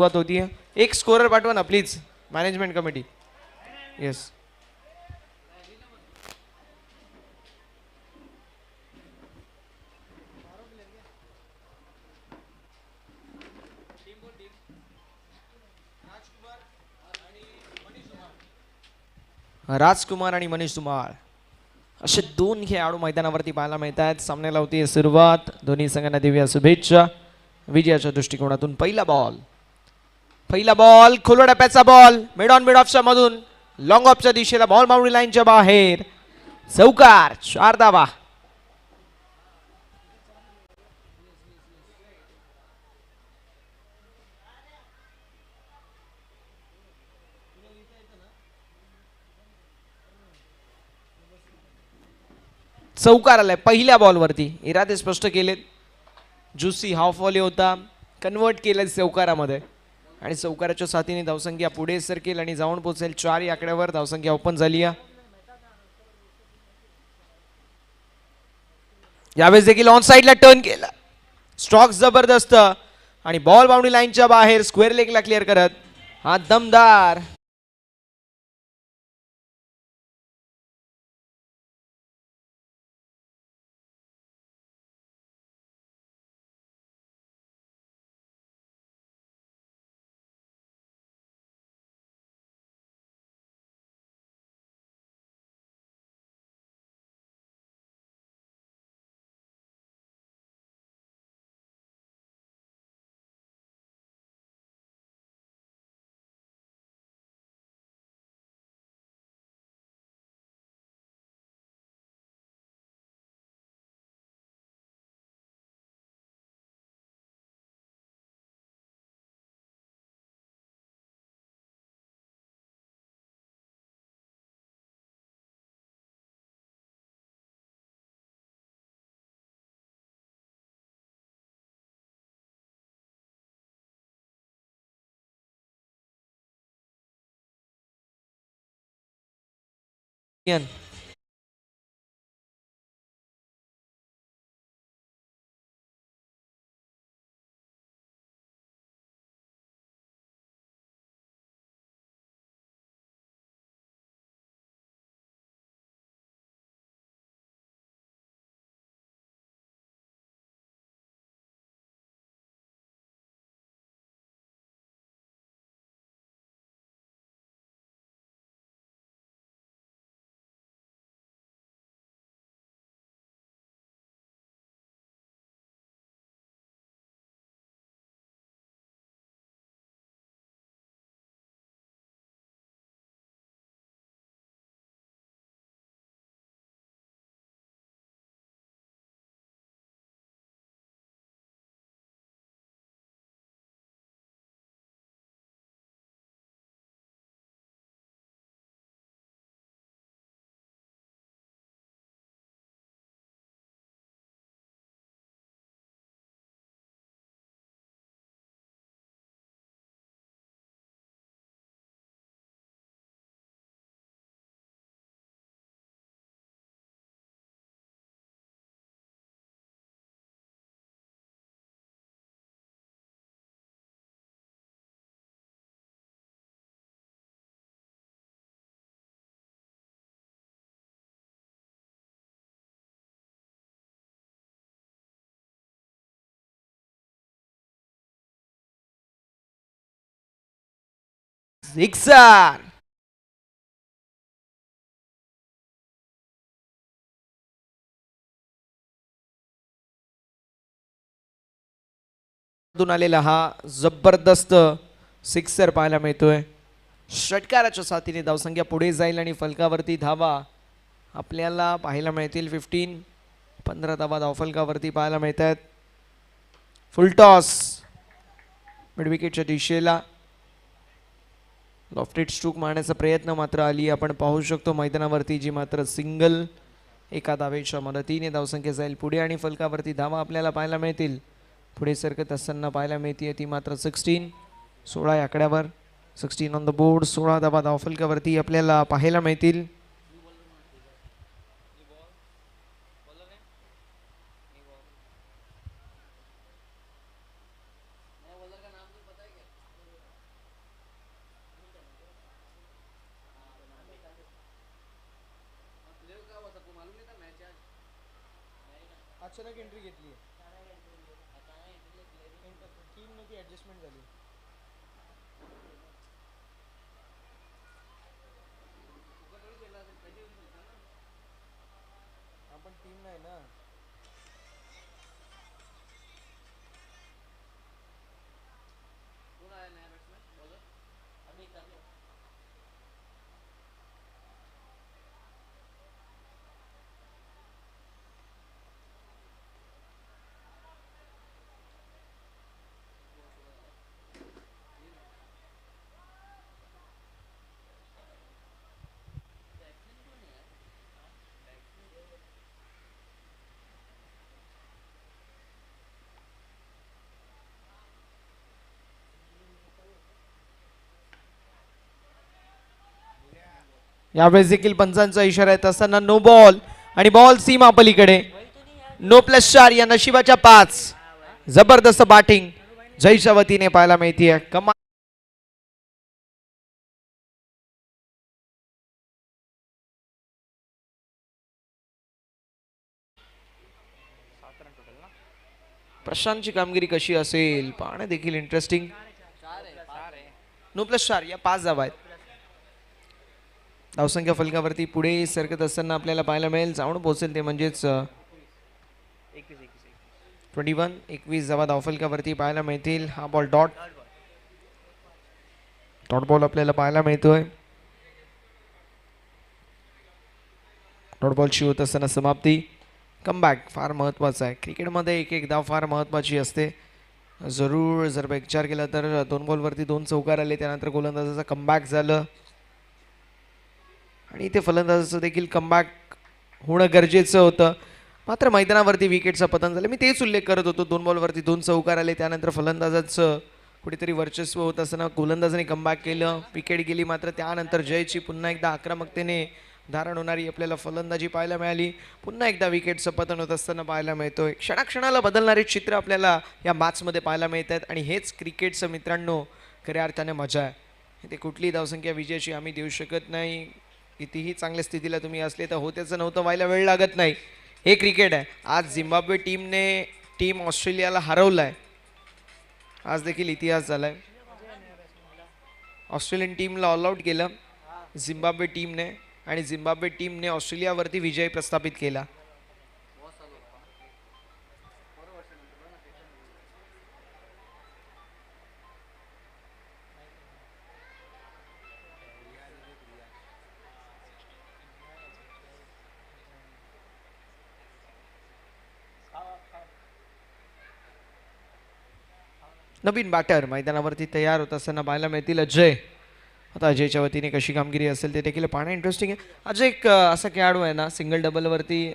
सुरुवात होती. एक स्कोरर पाठवा ना प्लीज, मॅनेजमेंट कमिटी. येस. राजकुमार आणि मनीष धुमाळ असे दोन खेळाडू मैदानावरती पाहायला मिळत आहेत. सामन्याला होती सुरुवात. दोन्ही संघांना देऊया शुभेच्छा विजयाच्या दृष्टिकोनातून. पहिला बॉल खोलवा टप्प्याचा बॉल, मिड ऑन मिड ऑफच्या मधून लॉंग ऑफच्या दिशेला, बॉल बाउंड्री लाईनच्या बाहेर, चौकार, 4 धावा. चौकार आलाय पहिल्या बॉलवरती. इरादे स्पष्ट केलेत. जुसी हाफ व्हॉली होता, कन्वर्ट केलं चौकारामध्ये आणि चौकाराच्या साथीने धावसंख्या पुढे सरकेल आणि जाऊन पोहोचेल 4 या आकड्यावर. धावसंख्या ओपन झाली. यावेळेस देखील ऑन साइडला टर्न केला. स्ट्रोक जबरदस्त आणि बॉल बाउंड्री लाईनच्या बाहेर स्क्वेअर लेगला क्लिअर करत हा दमदार सिक्सर. आलेला हा जबरदस्त सिक्सर पाहायला मिळतोय. षटकाराच्या साथीने धावसंख्या पुढे जाईल आणि फलकावरती धावा आपल्याला पाहायला मिळतील 15 धावा धावफलकावरती पाहायला मिळत आहेत. फुलटॉस मिड विकेटच्या दिशेला लॉफ्टेड स्ट्रोक मारण्याचा प्रयत्न मात्र आली आपण पाहू शकतो मैदानावरती, जी मात्र सिंगल एका धावेच्या मदतीने धावसंख्या जाईल पुढे आणि फलकावरती धावा आपल्याला पाहायला मिळतील. पुढे सरकत असताना पाहायला मिळते ती मात्र 16 या आकड्यावर. 16 ऑन द बोर्ड. 16 धावा धावफलकावरती आपल्याला पाहायला मिळतील. अचानक एंट्री घेतली. टीम मध्ये ऍडजस्टमेंट झाली. आपण टीम नाही ना. यावेळेस देखील पंचांचा इशारा येत असताना नो बॉल आणि बॉल सीमा पलीकडे. नो प्लस 4 या नशिबाच्या 5. जबरदस्त बॅटिंग जयच्या वतीने पाहायला मिळतीये. कमाल. प्रशांतची कामगिरी कशी असेल पाहणे देखील इंटरेस्टिंग. नो प्लस 4 या 5 धावा आहेत. धावसंख्या फलकावरती पुढे सरकत असताना आपल्याला पाहायला मिळेल. जाऊन पोहोचेल ते म्हणजेच 21 धावा धावफलकावरती पाहायला मिळतील. हा बॉल डॉट बॉल आपल्याला पाहायला मिळतोय. डॉट बॉलची होत असताना समाप्ती. कमबॅक फार महत्त्वाचा आहे क्रिकेटमध्ये. एक धाव फार महत्त्वाची असते. जरूर जर विचार केला तर 2 बॉलवरती 2 चौकार आले. त्यानंतर गोलंदाजाचा कमबॅक झालं आणि इथे फलंदाजाचं देखील कमबॅक होणं गरजेचं होतं. मात्र मैदानावरती विकेटचं पतन झालं. मी तेच उल्लेख करत होतो. 2 बॉलवरती 2 चौकार आले. त्यानंतर फलंदाजाचं कुठेतरी वर्चस्व होत असताना गोलंदाजाने कमबॅक केलं. विकेट गेली. मात्र त्यानंतर जयची पुन्हा एकदा आक्रमकतेने धारण होणारी आपल्याला फलंदाजी पाहायला मिळाली. पुन्हा एकदा विकेटचं पतन होत असताना पाहायला मिळतोय. क्षणाक्षणाला बदलणारे चित्र आपल्याला या मॅचमध्ये पाहायला मिळत आहेत आणि हेच क्रिकेटचं मित्रांनो खऱ्या अर्थाने मजा आहे. ते कुठलीही धावसंख्या विजयाची आम्ही देऊ शकत नाही. कितीही चांगल्या स्थितीला तुम्ही असले तर होत्याचं नव्हतं व्हायला वेळ लागत नाही. हे क्रिकेट आहे. आज झिम्बाब्वे टीम ऑस्ट्रेलियाला हरवलाय. आज देखील इतिहास झालाय. ऑस्ट्रेलियन टीमला ऑल आउट केलं झिम्बाब्वे टीमने आणि झिम्बाब्वे टीमने ऑस्ट्रेलियावरती विजय प्रस्थापित केला. नवीन बॅटर मैदानावरती तयार होत असताना पाहायला मिळतील. अजय. आता अजयच्या वतीने कशी कामगिरी असेल ते देखील पाहणं इंटरेस्टिंग आहे. अजय एक असा खेळाडू आहे ना सिंगल डबलवरती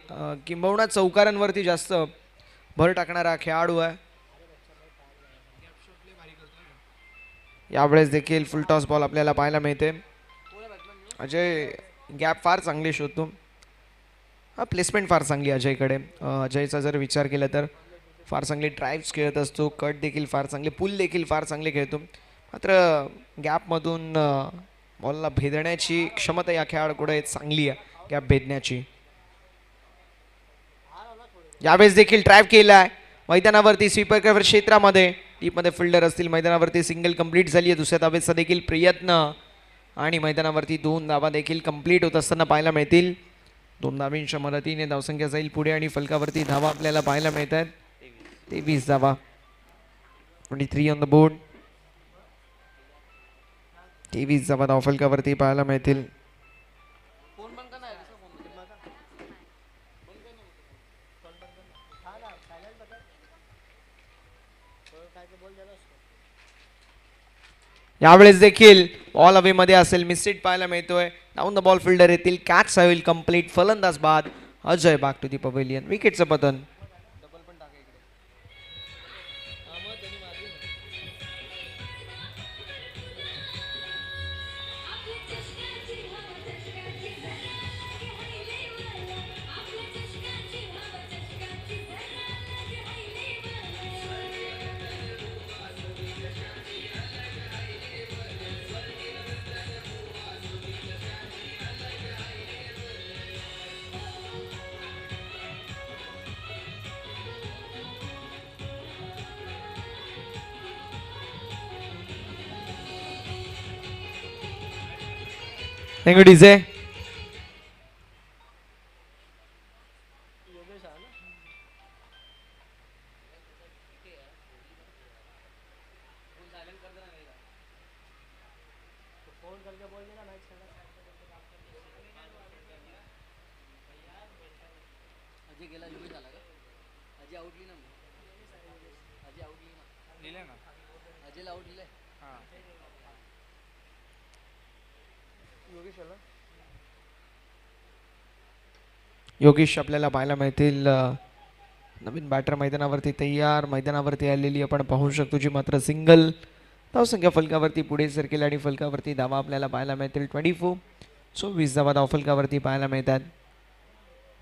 किंबहुना चौकारांवरती जास्त भर टाकणारा खेळाडू आहे. यावेळेस देखील फुल टॉस बॉल आपल्याला पाहायला मिळते. अजय गॅप फार चांगली शोधतो. प्लेसमेंट फार चांगली अजयकडे. अजयचा जर विचार केला तर फार चांगले ड्राईव्स खेळत असतो. कट देखील फार चांगले. पुल देखील फार चांगले खेळतो. मात्र गॅपमधून बॉलला भेदण्याची क्षमता या खेळाडूकडे चांगली आहे. गॅप भेदण्याची. यावेळेस देखील ड्राईव्ह केला आहे मैदानावरती स्वीपर कव्हर क्षेत्रामध्ये. टीपमध्ये फिल्डर असतील. मैदानावरती सिंगल कंप्लीट झाली आहे. दुसऱ्या धावेचा देखील प्रयत्न आणि मैदानावरती 2 धावा देखील कंप्लीट होत असताना पाहायला मिळतील. 2 धावांच्या मदतीने धावसंख्या जाईल पुढे आणि फलकावरती धावा आपल्याला पाहायला मिळत आहेत. 23 धावा. 23 ऑन द बोर्ड. 23 धावा धावफलकावरती पाहायला मिळतील. यावेळेस देखील बॉल अवे मध्ये असेल. मिसहिट पाहायला मिळतोय. डाऊन द बॉल फिल्डर येतील. कॅच होईल कंप्लीट. फलंदाज बाद. Ajay back to the pavilion. विकेटचं पतन. Thank you DJ. योगेश आपल्याला पाहायला मिळतील. नवीन बॅटर मैदानावरती तयार, मैदानावरती आलेली आपण पाहू शकतो, जी मात्र सिंगल धावसंख्या फलकावरती पुढे सरकेल आणि फलकावरती धावा आपल्याला पाहायला मिळतील 24. 24 धावा धावफलकावरती पाहायला मिळतात.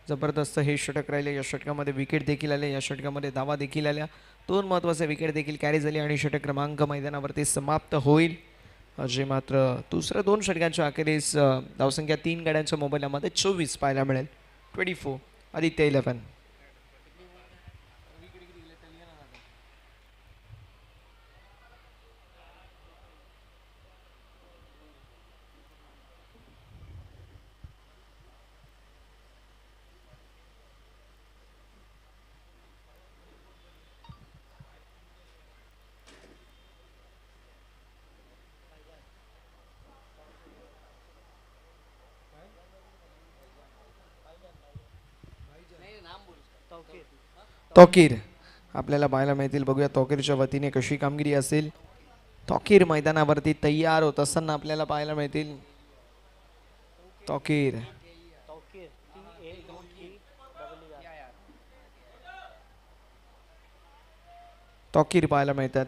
जबरदस्त हे षटक राहिले. या षटकामध्ये विकेट देखील आले, या षटकामध्ये धावा देखील आल्या, 2 महत्त्वाचे विकेट देखील कॅरी झाली आणि षटक क्रमांक मैदानावरती समाप्त होईल. जे मात्र दुसऱ्या 2 षटकांच्या अखेरीस धावसंख्या 3 गाड्यांच्या मोबाईलमध्ये 24 पाहायला मिळेल. 24 आदित्य 11. तौकीर आपल्याला पाहायला मिळतील. बघूया तौकीरच्या वतीने कशी कामगिरी असेल. तौकीर मैदानावरती तयार होत असताना आपल्याला पाहायला मिळतील. तौकीर तौकीर पाहायला मिळतात.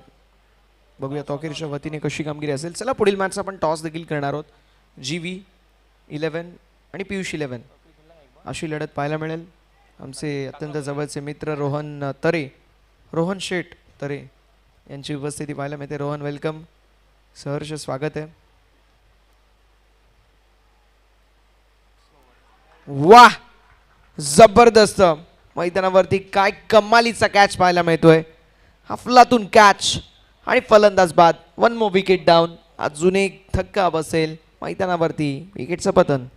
बघूया तौकीरच्या वतीने कशी कामगिरी असेल. चला पुढील मॅच आपण टॉस देखील करणार आहोत. GV 11 आणि पियुष 11 अशी लढत पाहायला मिळेल. आमचे अत्यंत जवळचे मित्र रोहन तरे, रोहन शेठ तरे यांची उपस्थिती पाहायला मिळते. रोहन वेलकम, सहर्ष स्वागत आहे. वाह, जबरदस्त मैदानावरती काय कमालीचा कॅच पाहायला मिळतोय. अफलातून कॅच आणि फलंदाज बाद. 1 मोर विकेट डाऊन. अजून एक धक्का बसेल मैदानावरती. विकेटचं पतन.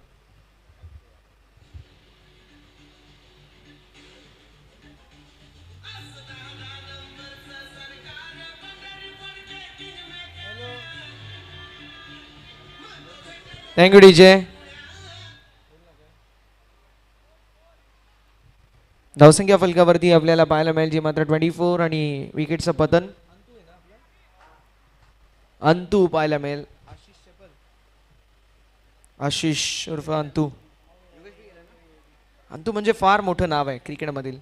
Thank you DJ. धावसंख्या फलकावरती आपल्याला पाहायला मिळेल, जी मात्र 24 आणि विकेटचं पतन. अंतू पाहायला मिळेल. आशिष उर्फ अंतू. अंतू म्हणजे फार मोठं नाव आहे क्रिकेटमधील.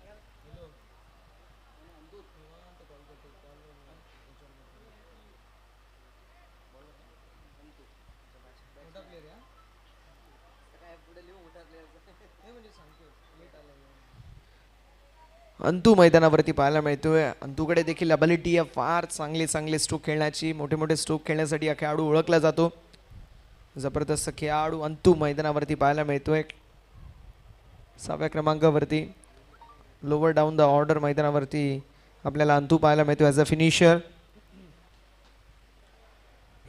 अंतू मैदानावरती पाहायला मिळतोय. अंतूकडे देखील अबिलिटी आहे फार चांगले स्ट्रोक खेळण्याची. मोठे मोठे स्ट्रोक खेळण्यासाठी हा खेळाडू ओळखला जातो. जबरदस्त खेळाडू अंतू मैदानावरती पाहायला मिळतोय. 6व्या क्रमांकावरती लोअर डाऊन द ऑर्डर मैदानावरती आपल्याला अंतू पाहायला मिळतोय ॲज अ फिनिशर.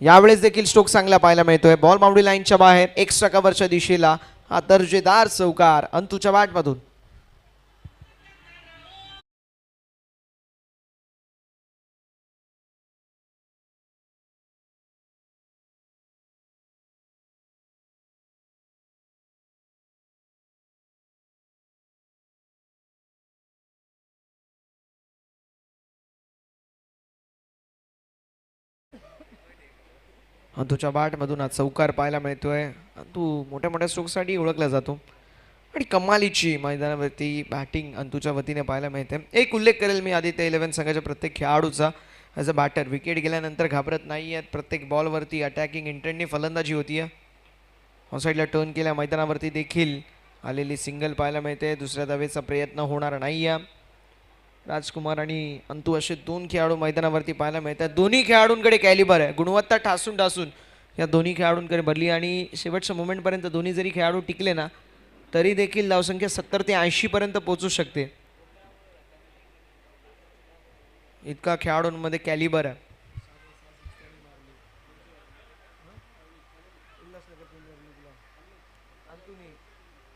यावेळेस देखील स्ट्रोक चांगला पाहायला मिळतोय. बॉल बाउंड्री लाईनच्या बाहेर एक्स्ट्रा कव्हरच्या दिशेला हा दर्जेदार चौकार अंतूच्या बॅटमधून. अंतूच्या बॅटमधून हा चौकार पाहायला मिळतोय. अंतू मोठ्या मोठ्या स्ट्रोकसाठी ओळखला जातो आणि कमालीची मैदानावरती बॅटिंग अंतूच्या वतीने पाहायला मिळते. एक उल्लेख करेल मी आदित्य 11 संघाच्या प्रत्येक खेळाडूचा. ॲज अ बॅटर विकेट गेल्यानंतर घाबरत नाही आहेत. प्रत्येक बॉलवरती अटॅकिंग इंटेंटने फलंदाजी होती आहे. ऑनसाईडला टर्न केल्या मैदानावरती देखील आलेली सिंगल पाहायला मिळते. दुसऱ्या धावेचा प्रयत्न होणार नाही आहे. राजकुमार आणि अंतू असे 2 खेळाडू मैदानावरती पाहायला मिळतात. दोन्ही खेळाडूंकडे कॅलिबर आहे. गुणवत्ता ठासून ठासून या दोन्ही खेळाडूंकडे भरली आणि शेवटच्या मोमेंटपर्यंत दोन्ही जरी खेळाडू टिकले ना तरी देखील धावसंख्या 70 ते 80 पर्यंत पोहोचू शकते. इतका खेळाडूंमध्ये कॅलिबर आहे. अंतुनी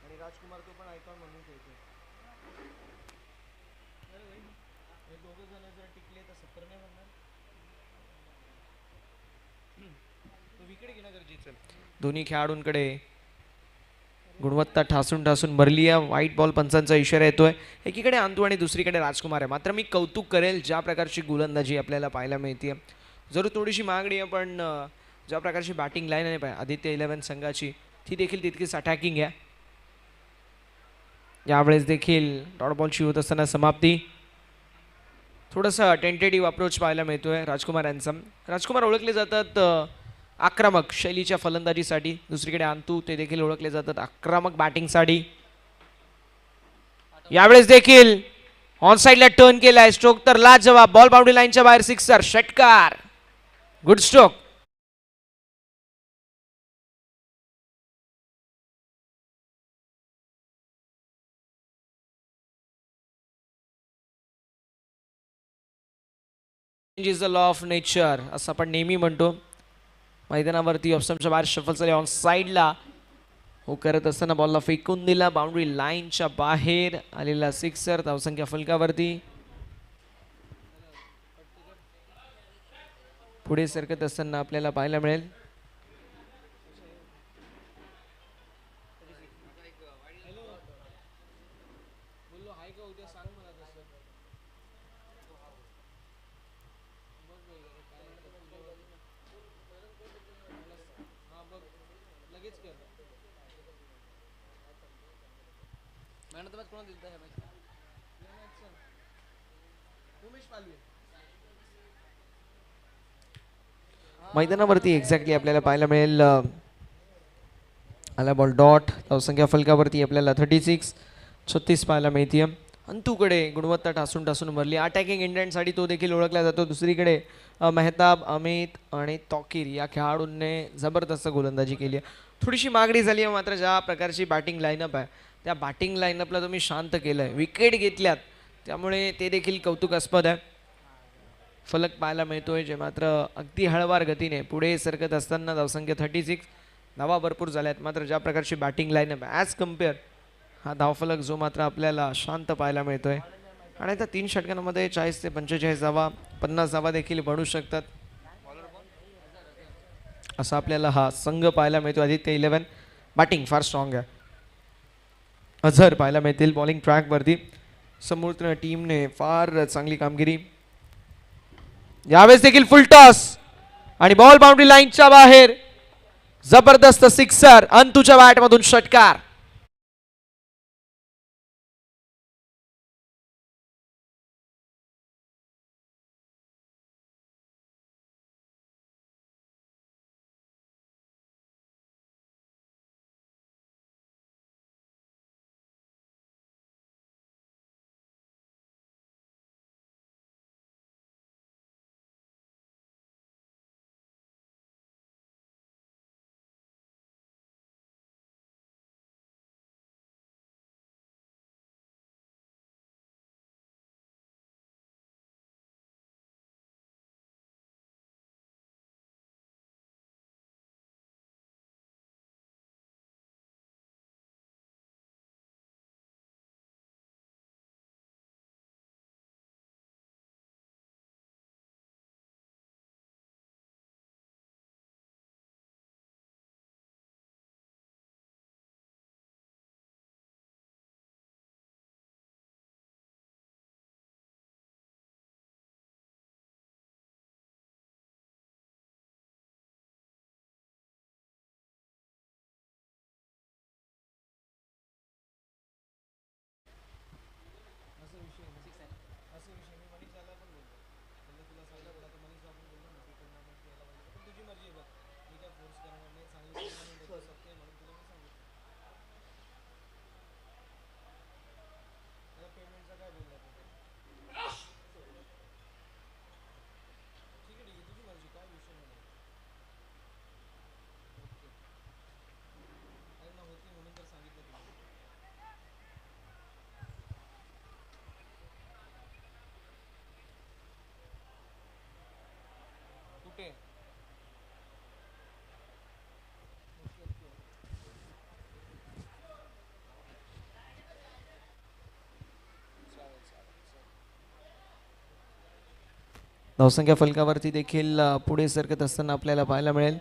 आणि राजकुमार तो पण आयकॉन म्हणून खेळतो. हे दोघं जण जर टिकले तर 70 नाही म्हणणार. तो विकेट घेणं गरजेचं आहे. दोन्ही खेळाडूंकडे गुणवत्ता ठासून ठासून भरली आहे. व्हाईट बॉल पंचांचा इशारा येतोय. एकीकडे अंतू आणि दुसरीकडे राजकुमार आहे. मात्र मी कौतुक करेल ज्या प्रकारची गोलंदाजी आपल्याला पाहायला मिळते. जरूर थोडीशी मागणी आहे पण ज्या प्रकारची बॅटिंग लाईन आहे आदित्य 11 संघाची ती देखील तितकीच अटॅकिंग आहे. यावेळेस देखील डॉट बॉलची होत असताना समाप्ती. थोडंसं टेंटेटिव्ह अप्रोच पाहायला मिळतोय राजकुमार यांचा. राजकुमार ओळखले जातात आक्रमक शैलीच्या फलंदाजीसाठी. दुसरीकडे अंतू ते देखील ओळखले जातात आक्रमक बॅटिंगसाठी. यावेळेस देखील ऑन साईडला टर्न केलाय. स्ट्रोक तर लाजवाब. बॉल बाउंड्री लाईनच्या बाहेर सिक्सर. षटकार. Good stroke. Is the law of nature असं आपण नेहमी म्हणतो. मैदानावरती ऑप्शनच्या बाहेर शफल झाले. ऑन साईडला हो करत असताना बॉलला फेकून दिला. बाउंड्री लाईनच्या बाहेर आलेला सिक्सर. धावसंख्या फलकावरती. पुढे सरकत असताना आपल्याला पाहायला मिळेल मैदानावरती एक्झॅक्टली आपल्याला पाहायला मिळेल आला बॉल डॉट. धावसंख्या फलकावरती आपल्याला 36 पाहायला मिळते. अंतूकडे गुणवत्ता ठासून ठासून भरली. अटॅकिंग इंडियनसाठी तो देखील ओळखला जातो. दुसरीकडे मेहताब, अमित आणि तौकीर या खेळाडूंनी जबरदस्त गोलंदाजी केली आहे. थोडीशी मागणी झाली आहे मात्र ज्या प्रकारची बॅटिंग लाईनअप आहे त्या बॅटिंग लाईनअपला तुम्ही शांत केलं आहे. विकेट घेतल्यात त्यामुळे ते देखील कौतुकास्पद आहे. फलक पाहायला मिळतोय जे मात्र अगदी हळवार गतीने पुढे सरकत असताना. धावसंख्या 36. धावा भरपूर झाल्यात मात्र ज्या प्रकारची बॅटिंग लाईनअप ॲज कम्पेअर हा धावफलक जो मात्र आपल्याला शांत पाहायला मिळतोय. आणि आता 3 षटकांमध्ये 40 ते 45 धावा 50 धावा देखील बनू शकतात असा आपल्याला हा संघ पाहायला मिळतो. आदित्य 11 बॅटिंग फार स्ट्रॉंग आहे. अझर पाहायला मिळतील बॉलिंग ट्रॅकवरती. समोर टीमने फार चांगली कामगिरी. यावेळेस देखील फुल टॉस आणि बॉल बाउंड्री लाईनच्या बाहेर. जबरदस्त सिक्सर. अंतूच्या बॅटमधून षटकार. धावसंख्या फलकावरती देखील पुढे सरकत असताना आपल्याला पाहायला मिळेल.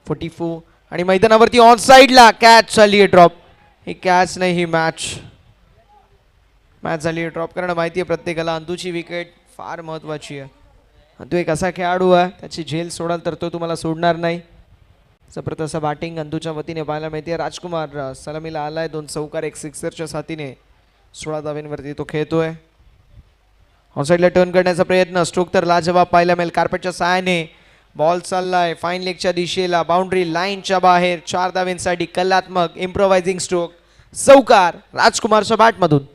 44 आणि मैदानावरती ऑन साइडला कॅच झाली आहे ड्रॉप. ही कॅच नाही, ही मॅच झाली आहे ड्रॉप करणं. माहिती आहे प्रत्येकाला अंतूची विकेट फार महत्त्वाची आहे. अंतू एक असा खेळाडू आहे, त्याची झेल सोडाल तर तो तुम्हाला सोडणार नाही. जबरदस्त बॅटिंग अंतूच्या वतीने पाहायला मिळते. राजकुमार सलामीला आलाय, 2 चौकार 1 सिक्सरच्या साथीने 16 धावेंवरती तो खेळतोय. ऑनसाइडला टर्न करण्याचा प्रयत्न, स्ट्रोक तर लाजवाब पाहायला मिळेल. कार्पेटच्या सहाय्याने बॉल चाललाय फाईन लेगच्या दिशेला, बाउंड्री लाईनच्या बाहेर. 4 धावेंसाठी कलात्मक इम्प्रोव्हायझिंग स्ट्रोक, चौकार राजकुमारच्या बॅटमधून.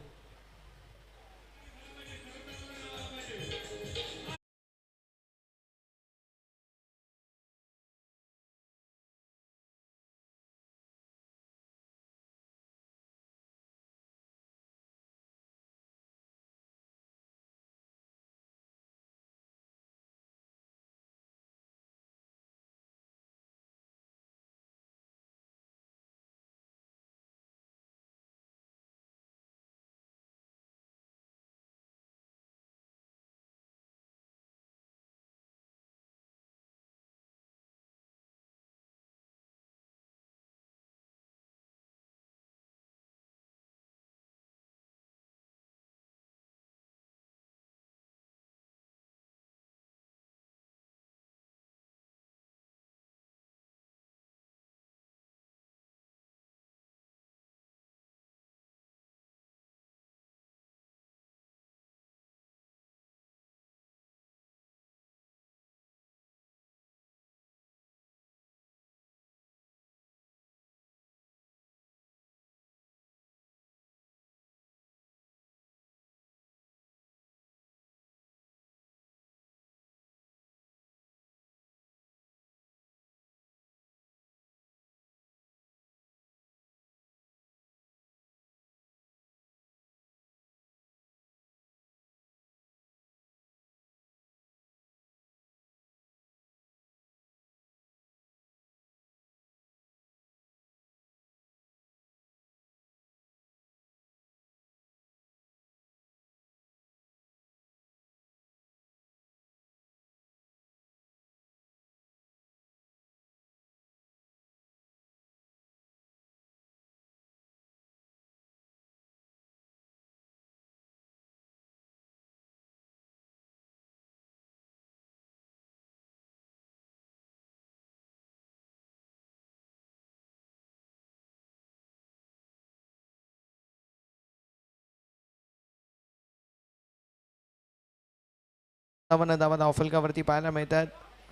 धावा धावफलकावरती पाहायला मिळतात.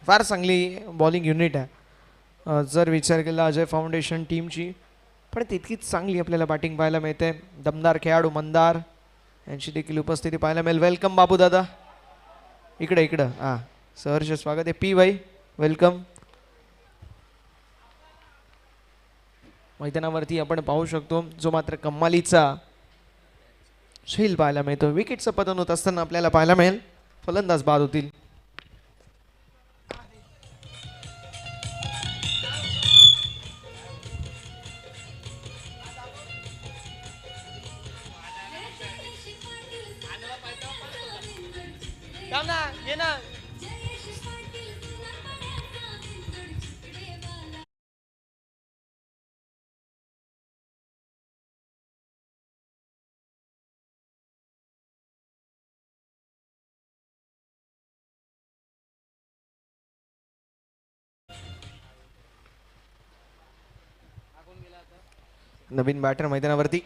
फार चांगली बॉलिंग युनिट आहे जर विचार केला अजय फाउंडेशन टीमची, पण तितकीच चांगली आपल्याला बॅटिंग पाहायला मिळते. दमदार खेळाडू मंदार यांची देखील उपस्थिती पाहायला मिळेल. वेलकम बाबू दादा, इकडे इकडं. हां, सहर्ष स्वागत आहे. पी भाई वेलकम. मैदानावरती आपण पाहू शकतो जो मात्र कम्मालीचा झेल पाहायला मिळतो. विकेटचं पतन होत असताना आपल्याला पाहायला मिळेल. फलंदाज बाद होतील. नवीन बॅटर मैदानावरती.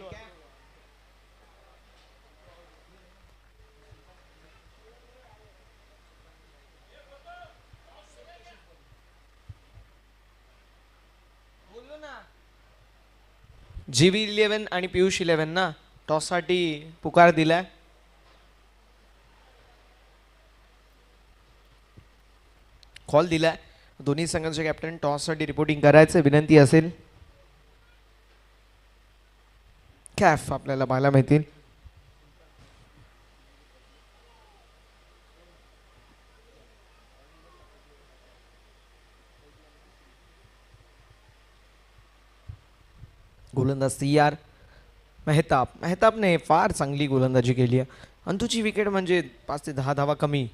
GV11 आणि पियुष 11 ना टॉससाठी पुकार दिलाय. कॉल दिलाय. दोन्ही संघाचे कॅप्टन टॉससाठी रिपोर्टिंग करायचं विनंती असेल. कॅफ आपल्याला पाहायला मिळतील. गोलंदाज CR मेहताबने फार चांगली गोलंदाजी केली आहे. अंतूची विकेट म्हणजे 5 ते 10 धावा कमी.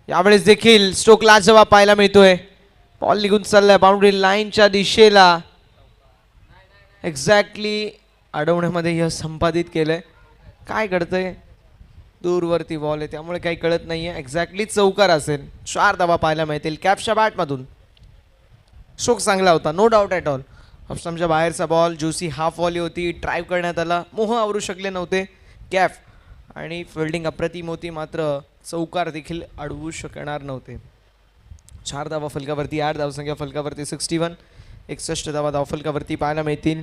यावेळेस देखील स्ट्रोक लाजवाब पाहायला मिळतोय. बॉल निघून चाललाय बाउंड्री लाईनच्या दिशेला. एक्झॅक्टली अडवण्यामध्ये यश संपादित केलंय. काय घडतंय, दूरवरती बॉल आहे त्यामुळे काही कळत नाहीये. एक्झॅक्टली चौकार असेल. 4 धावा पाहायला मिळतील कॅप्सच्या बॅटमधून. स्ट्रोक चांगला होता, नो डाऊट ॲट ऑल. ऑप्शनच्या बाहेरचा बॉल, ज्युसी हाफ वॉली होती, ड्राईव्ह करण्यात आला, मोह आवरू शकले नव्हते कॅफ. आणि फिल्डिंग अप्रतिम होती, मात्र चौकार देखील अडवू शकणार नव्हते. 4 धावा फलकावरती, 8 धावसंख्या फलकावरती 61. 61 धावा धावफलकावरती पाहायला मिळतील.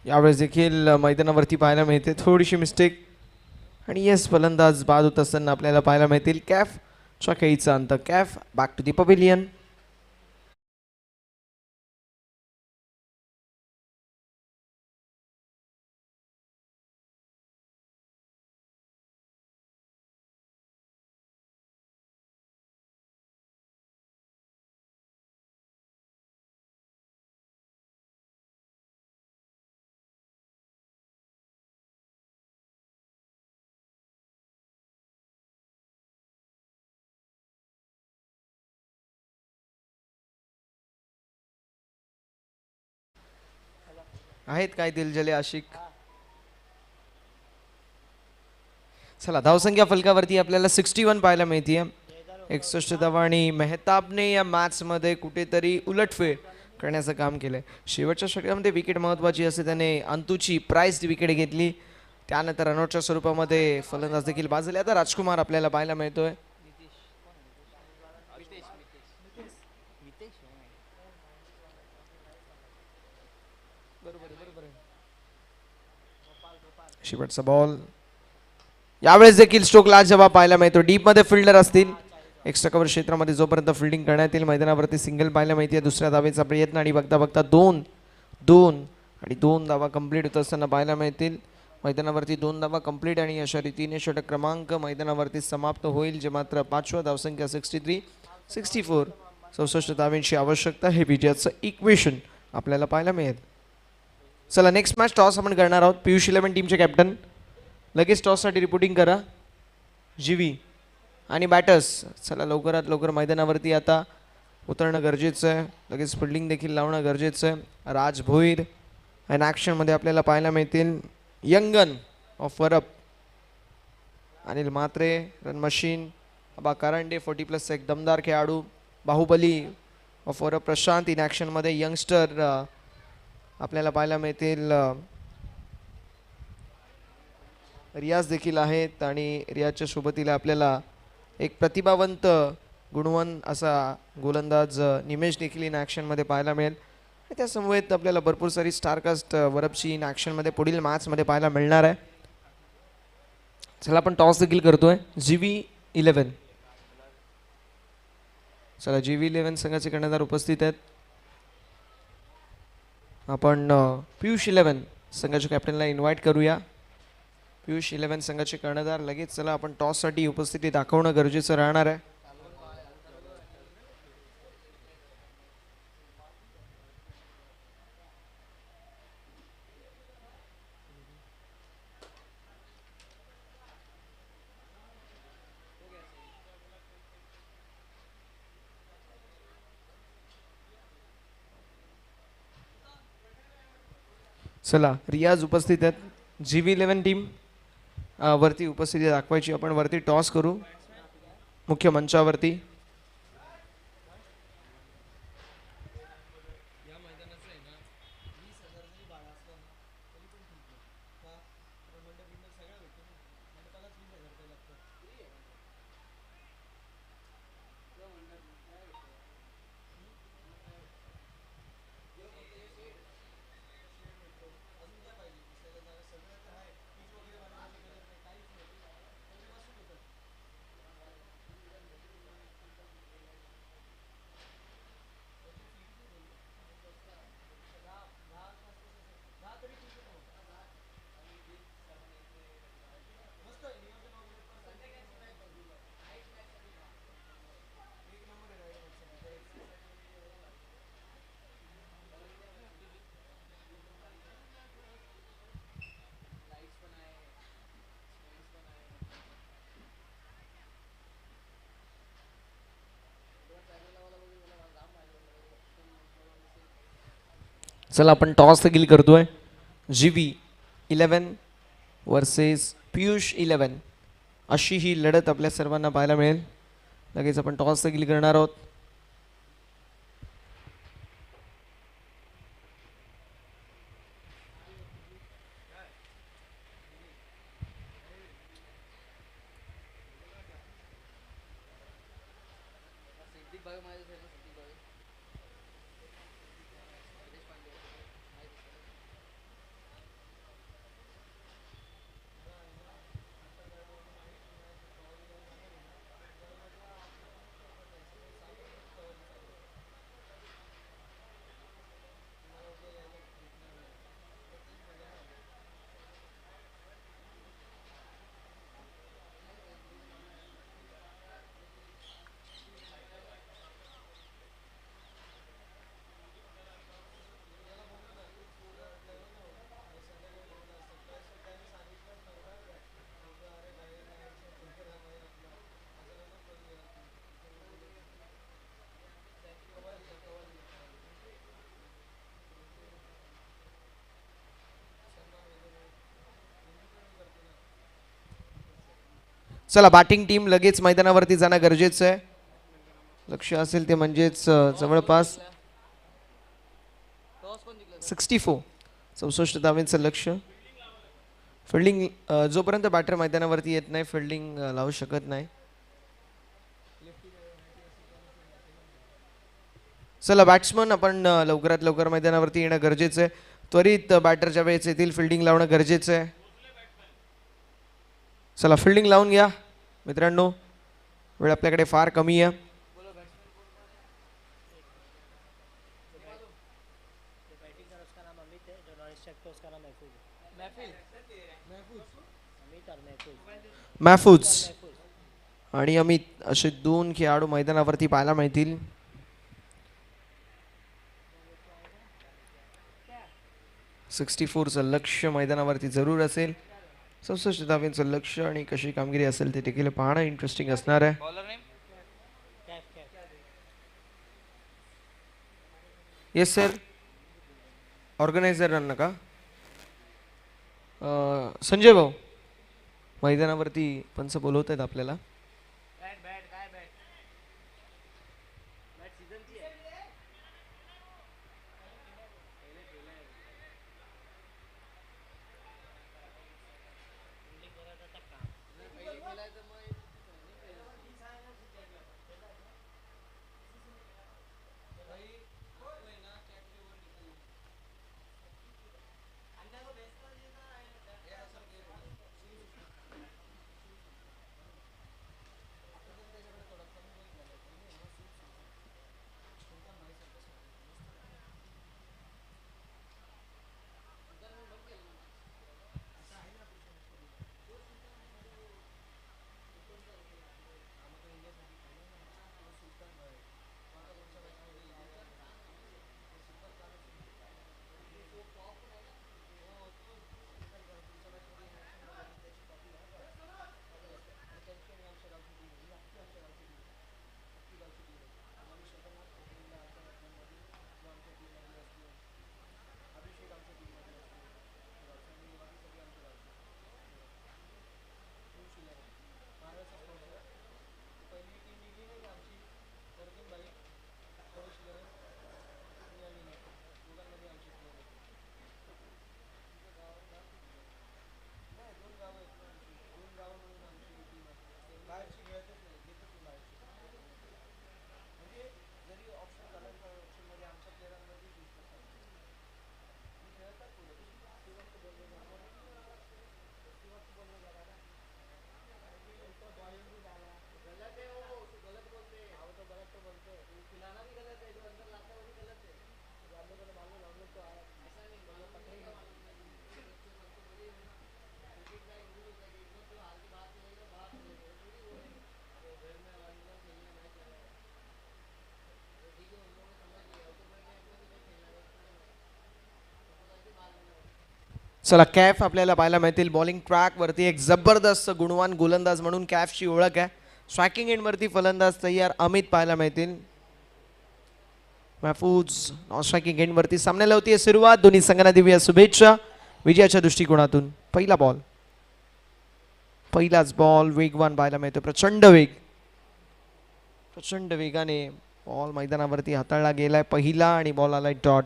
यावेळेस देखील मैदानावरती पाहायला मिळते थोडीशी मिस्टेक. आणि येस, फलंदाज बाद होत असताना आपल्याला पाहायला मिळतील कॅफच्या खेळीचा अंत. Kaif back to the pavilion. आहेत काय दिलजले आशिक. चला, धावसंख्या फलकावरती आपल्याला 61 पाहायला मिळते. 61 धावा. आणि मेहताबने या मॅचमध्ये कुठेतरी उलटफेर करण्याचं काम केलंय. शेवटच्या षटकामध्ये विकेट महत्वाची असते, त्याने अंतूची प्राइज विकेट घेतली. त्यानंतर रनआउटच्या स्वरूपामध्ये फलंदाज देखील बाद झाले. आता राजकुमार आपल्याला पाहायला मिळतोय. शेवटचा बॉल. यावेळेस देखील स्ट्रोक लाजवाब पाहायला मिळतो. डीप मध्ये फिल्डर असतील. एक्स्ट्रा कव्हर क्षेत्रामध्ये जोपर्यंत फिल्डिंग करण्यात येईल मैदानावरती सिंगल पाहायला मिळते. दुसऱ्या धावेचा प्रयत्न आणि बघता बघता 2 धावा कंप्लीट होत असताना पाहायला मिळतील. मैदानावरती 2 धावा कंप्लीट आणि अशा रीतीने षटक क्रमांक मैदानावरती समाप्त होईल, जे मात्र 5व्या धावसंख्या 63, 64, 64 धावांची आवश्यकता. हे विजयाचं इक्वेशन आपल्याला पाहायला मिळेल. चला, नेक्स्ट मॅच टॉस आपण करणार आहोत. पियुष 11 टीमचे कॅप्टन लगेच टॉससाठी रिपोर्टिंग करा. जीवी आणि बॅटर्स, चला लवकरात लवकर मैदानावरती आता उतरणं गरजेचं आहे. लगेच फिल्डिंग देखील लावणं गरजेचं आहे. राज भोईर अँड ॲक्शनमध्ये आपल्याला पाहायला मिळतील. Young gun of Varap, Anil Mhatre run machine, Aba Karande 40+ एक दमदार खेळाडू. बाहुबली ऑफ वरप प्रशांत इन ॲक्शनमध्ये. यंगस्टर आपल्याला पाहायला मिळतील. रियाज देखील आहेत आणि रियाजच्या सोबतीला आपल्याला एक प्रतिभावंत गुणवंत असा गोलंदाज निमेश देखील इन ॲक्शनमध्ये पाहायला मिळेल. त्या समवेत आपल्याला भरपूर सारी स्टारकास्ट वरपची इन ॲक्शनमध्ये पुढील मॅचमध्ये पाहायला मिळणार आहे. चला, आपण टॉस देखील करतोय. जीवी 11. चला, जीवी 11 संघाचे कर्णधार उपस्थित आहेत. आपण पियुष 11 संघाच्या कॅप्टनला इन्व्हाइट करूया. पियुष 11 संघाचे कर्णधार लगेच. चला, आपण टॉससाठी उपस्थिती दाखवणं गरजेचं राहणार आहे. चला, रियाज उपस्थित आहेत. जीवी 11 टीम वरती उपस्थिती दाखवायची. आपण वरती टॉस करू मुख्य मंचावरती. चला आपण टॉस देखील करतोय. GV11 वर्सेस पीयूष11 अशी ही लढत आपल्या सर्वांना पाहायला मिळेल. लगेच आपण टॉस देखील करणार आहोत. चला बॅटिंग टीम लगेच मैदानावरती जाणं गरजेचं आहे. लक्ष असेल ते म्हणजेच जवळपास 64 धावांचं लक्ष. फिल्डिंग जोपर्यंत बॅटर मैदानावरती येत नाही फिल्डिंग लावू शकत नाही. चला बॅट्समन आपण लवकरात लवकर मैदानावरती येणं गरजेचं आहे. त्वरित बॅटरच्या वेळेस येथील फिल्डिंग लावणं गरजेचं आहे. चला फिल्डिंग लावून घ्या मित्रांनो, वेळ आपल्याकडे फार कमी आहे. महफूज आणि अमित असे दोन खेळाडू मैदानावरती पाहायला मिळतील. सिक्स्टी 64चं लक्ष मैदानावरती जरूर असेल. 64 धावांचं लक्ष आणि कशी कामगिरी असेल ते देखील पाहणं इंटरेस्टिंग असणार आहे. येस सर, ऑर्गनायझर का संजय भाऊ मैदानावरती पंच बोलवत आहेत आपल्याला. चला कॅफ आपल्याला पाहायला मिळतील. बॉलिंग ट्रॅक वरती एक जबरदस्त गुणवान गोलंदाज म्हणून कॅफची ओळख आहे. स्ट्रायकिंग एंड वरती फलंदाज तयार अमित पाहायला मिळतील. महफूज नॉन स्ट्रायकिंग एंड वरती सामन्याला होती सुरुवात. दोन्ही संघांना देऊया शुभेच्छा विजयाच्या दृष्टिकोनातून. पहिला बॉल, पहिलाच बॉल वेगवान पाहायला मिळतो. प्रचंड वेग, प्रचंड वेगाने बॉल मैदानावरती हाताळला गेलाय. पहिला आणि बॉल आलाय डॉट.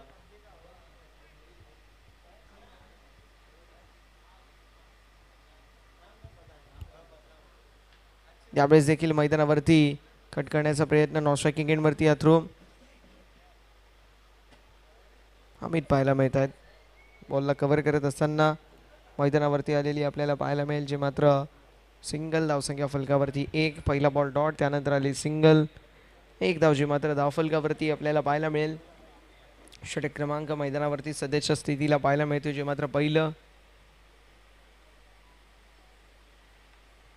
यावेळेस देखील मैदानावरती कट करण्याचा प्रयत्न नॉन स्ट्रायकिंग एंड वरती या थ्रो अमित पाहायला मिळत आहेत. बॉलला कव्हर करत असताना मैदानावरती आलेली आपल्याला पाहायला मिळेल, जे मात्र सिंगल धावसंख्या फलकावरती एक. पहिला बॉल डॉट, त्यानंतर आली सिंगल, एक धाव, जी मात्र धावफलकावरती आपल्याला पाहायला मिळेल. षटक क्रमांक मैदानावरती सध्याच्या स्थितीला पाहायला मिळतो, जे मात्र पहिलं.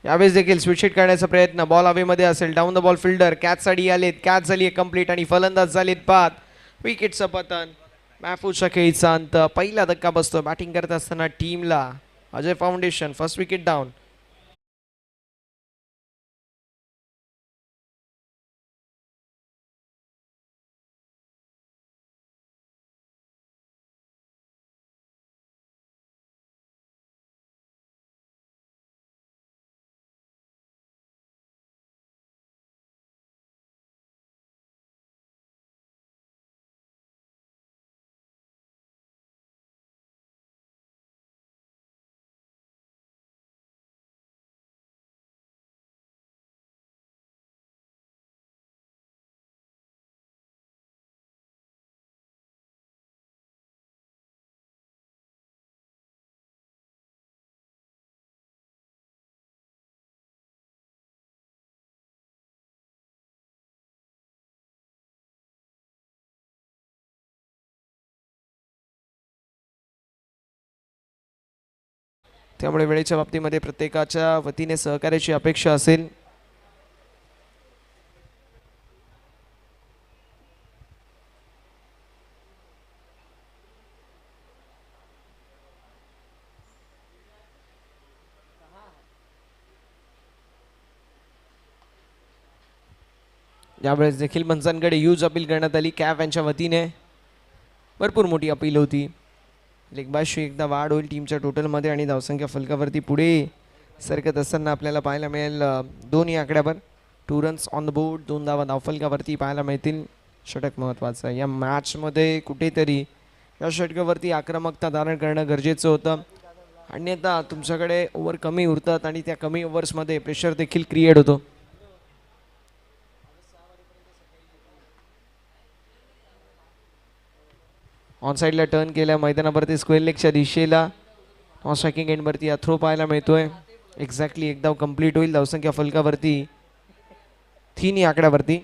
यावेळेस देखील स्विच हिट करण्याचा प्रयत्न. बॉल हवेमध्ये असेल. Down the ball fielder catch साठी आलेत. कॅच झाली कंप्लीट आणि फलंदाज झालेत बाद. विकेटचं पतन. महफूजच्या खेळीचा अंत. पहिला धक्का बसतो बॅटिंग करत असताना टीमला. Ajay foundation first wicket down. त्यामुळे वेळेच्या बाबतीमध्ये प्रत्येकाच्या वतीने सहकार्याची अपेक्षा असेल. यावेळेस देखील पंचांकडे यूज अपील करण्यात आली. कॅफ यांच्या वतीने भरपूर मोठी अपील होती. लेगबाशी एकदा वाढ होईल टीमच्या टोटलमध्ये आणि धावसंख्या फलकावरती पुढे सरकत असताना आपल्याला पाहायला मिळेल दोन्ही आकड्यावर 2 रन्स ऑन द बोर्ड. 2 धावा धावफलकावरती पाहायला मिळतील. षटक महत्त्वाचं. या मॅचमध्ये कुठेतरी या षटकावरती आक्रमकता धारण करणं गरजेचं होतं. अन्यथा तुमच्याकडे ओव्हर कमी उरतात आणि त्या कमी ओव्हर्समध्ये प्रेशर देखील क्रिएट होतो. ऑन साईडला टर्न केल्या मैदानावरती स्क्वेअर लेगच्या दिशेला. ऑन स्ट्रायकिंग एंडवरती थ्रो पाहायला मिळतोय. एक्झॅक्टली एक धाव कंप्लीट होईल. धावसंख्या फलकावरती 3 या आकड्यावरती.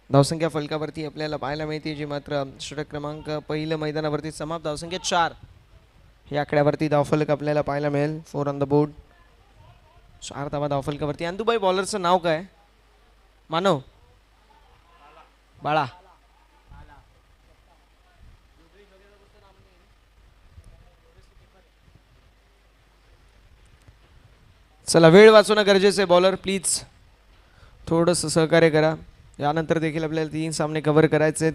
धावसंख्या फलकावरती आपल्याला पाहायला मिळते, जी मात्र षटक क्रमांक पहिलं मैदानावरती समाप्त. धावसंख्या 4 या आकड्यावरती धावफलक आपल्याला पाहायला मिळेल. 4 ऑन द बोर्ड. 4 धावा धावफलकावरती. अंदुबाई बॉलरचं नाव काय? मानव बाळा. चला वेळ वाचवणं गरजेचं आहे. बॉलर प्लीज थोडंसं सहकार्य करा. यानंतर देखील आपल्याला 3 सामने कव्हर करायचे आहेत.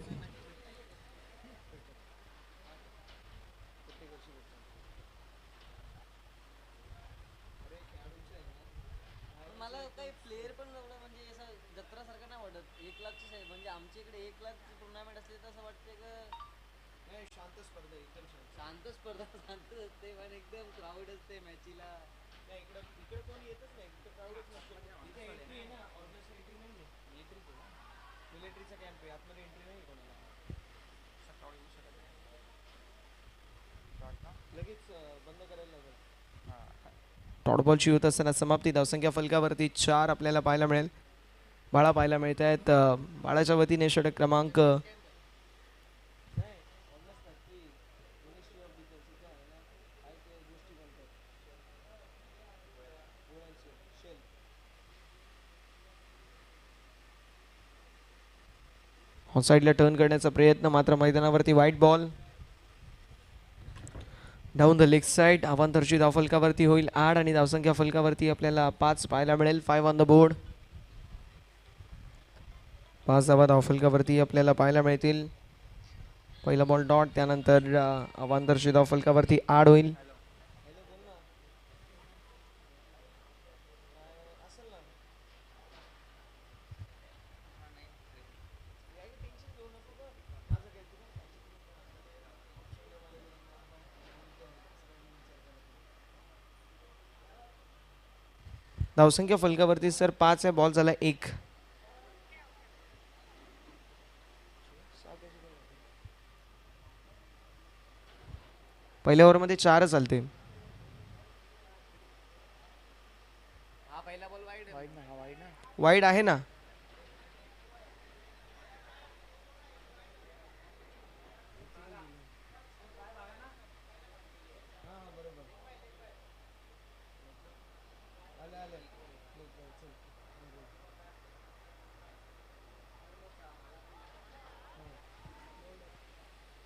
मला काही प्लेयर पण म्हणजे असं जत्रासारखं नाही वाटत. 1 लाखची म्हणजे आमच्या इकडे 1 लाखची टुर्नामेंट असते तसं वाटते का शांत स्पर्धा एकदम शांत स्पर्धा शांत असते पण एकदम क्राऊड असते मॅचीला. इकडे कोण येतच नाही, इकडे क्राऊडच नसतो. इथे एंट्री आहे ना, ऑर्गनायझर एंट्री नाही आहे. मिलिटरीचा कॅम्प आहे, आतमध्ये एंट्री नाही कोणाला. लगेच बंद करायला लागेल. डॉट बॉलची होत असताना समाप्ती. धावसंख्या फलकावरती 4 आपल्याला पाहायला मिळेल. बाळा पाहायला मिळत आहेत. बाळाच्या वतीने षटक क्रमांक साईडला टर्न करण्याचा प्रयत्न, मात्र मैदानावरती white ball. Down the leg side. अवांतरची धाव फलकावरती होईल 8 आणि धावसंख्या फलकावरती आपल्याला 5 पाहायला मिळेल. 5 ऑन द बोर्ड. 5 धावा धाव फलकावरती आपल्याला पाहायला मिळतील. पहिला बॉल डॉट, त्यानंतर अवांतरची धाव फलकावरती 8 होईल. धावसंख्या फलकावरती सर 5 आहे, बॉल झाला 1. पहिल्या ओव्हरमध्ये 4 चालते. हा पहिला बॉल वाईड आहे ना.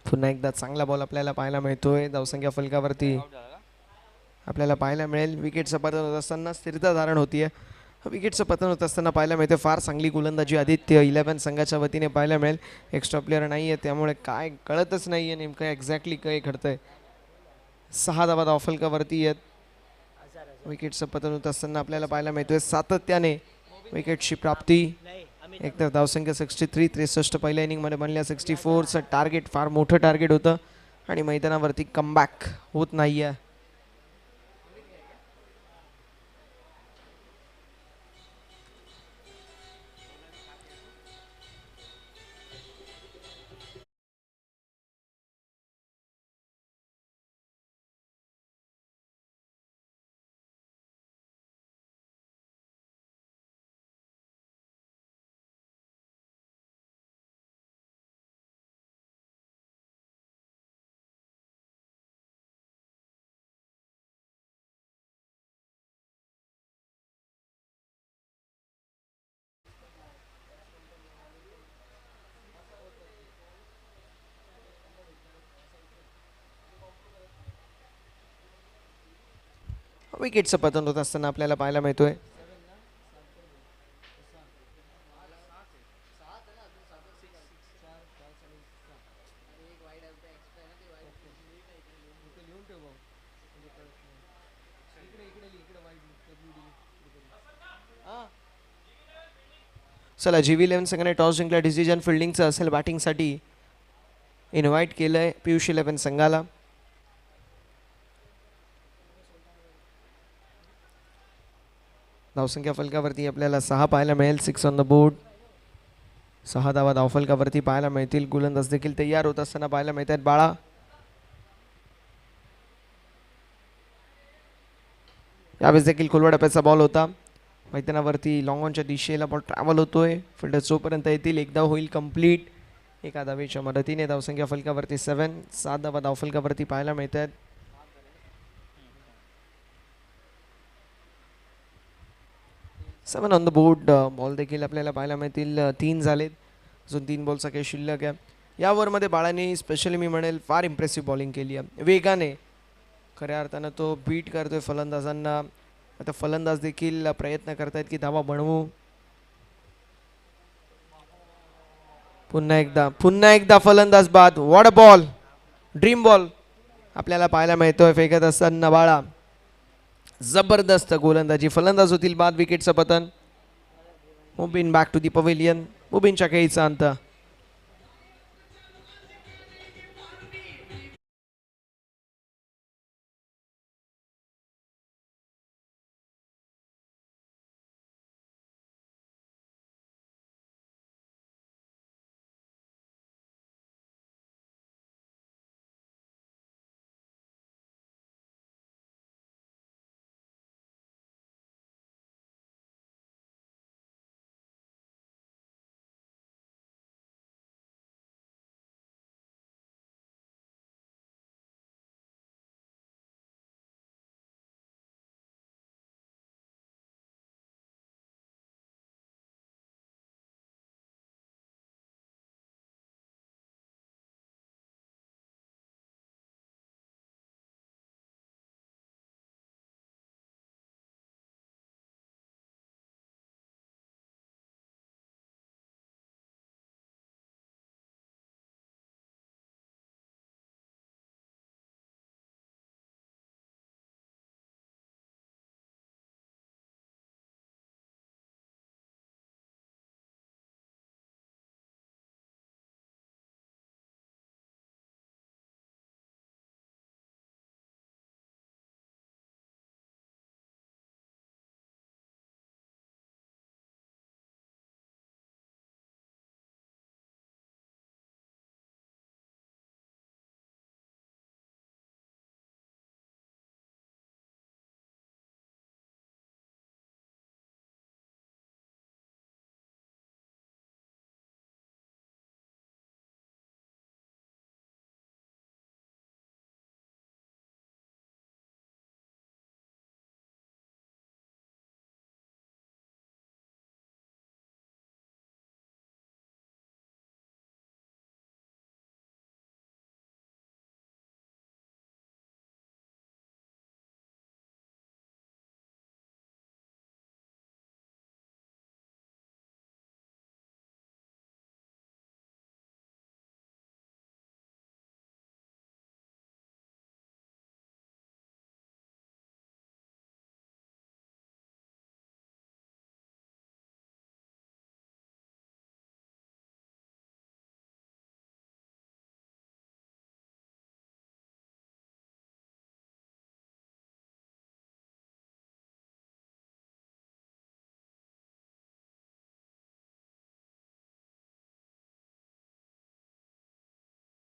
पुन्हा एकदा चांगला बॉल आपल्याला पाहायला मिळतोय. धावसंख्या फलकावरती आपल्याला पाहायला मिळेल. विकेटचं पतन होत असताना स्थिरता धारण होतीये. विकेटचं पतन होत असताना पाहायला मिळते. फार चांगली गोलंदाजी आदित्य 11 संघाच्या वतीने पाहायला मिळेल. एक्स्ट्रा प्लेअर नाही आहे, त्यामुळे काय कळतच नाही आहे नेमकं एक्झॅक्टली काय घडतंय. 6 धावा धाव फलकावरती आहेत. विकेटचं पतन होत असताना आपल्याला पाहायला मिळतोय. सातत्याने विकेटची प्राप्ती. एकतर धावसंख्या 63, 63 पहिल्या इनिंगमध्ये बनल्या. 64चं टार्गेट फार मोठं टार्गेट होतं आणि मैदानावरती कमबॅक होत नाही आहे. विकेटचं पतन होत असताना आपल्याला पाहायला मिळतोय. चला GV11 संघाने टॉस जिंकला. डिसिजन फिल्डिंगचं असेल. बॅटिंगसाठी इन्व्हाइट केलंय पियुष 11 संघाला. धावसंख्या फलकावरती आपल्याला 6 पाहायला मिळेल. 6 ऑन द बोर्ड. 6 धावा धावफलकावरती पाहायला मिळतील. गोलंदाज देखील तयार होत असताना पाहायला मिळत आहेत. बाळा यावेळेस देखील खोलवाडाप्याचा बॉल होता. मैदानावरती लॉंग ऑनच्या दिशेला बॉल ट्रॅव्हल होतोय. फिल्डर जोपर्यंत येतील एकदा होईल कंप्लीट. एका धावेच्या मदतीने धावसंख्या फलकावरती 7. 7 धावा धावफलकावरती पाहायला मिळत आहेत. 7 ऑन द बोर्ड. बॉल देखील आपल्याला पाहायला मिळतील. 3 झालेत. अजून 3 बॉलचा काही शिल्लक आहे. या ओव्हरमध्ये बाळाने स्पेशली मी म्हणेल फार इम्प्रेसिव्ह बॉलिंग केली आहे. वेगाने खऱ्या अर्थानं तो बीट करतोय फलंदाजांना. आता फलंदाज देखील प्रयत्न करतायत की धावा बनवू. पुन्हा एकदा फलंदाज बाद. What a ball. Dream ball आपल्याला पाहायला मिळतोय. फेकत असताना बाळा जबरदस्त गोलंदाजी. फलंदाज होतील बाद. विकेटचं पतन. Mubin back to the pavilion. मुबिनच्या खेळीचा अंत.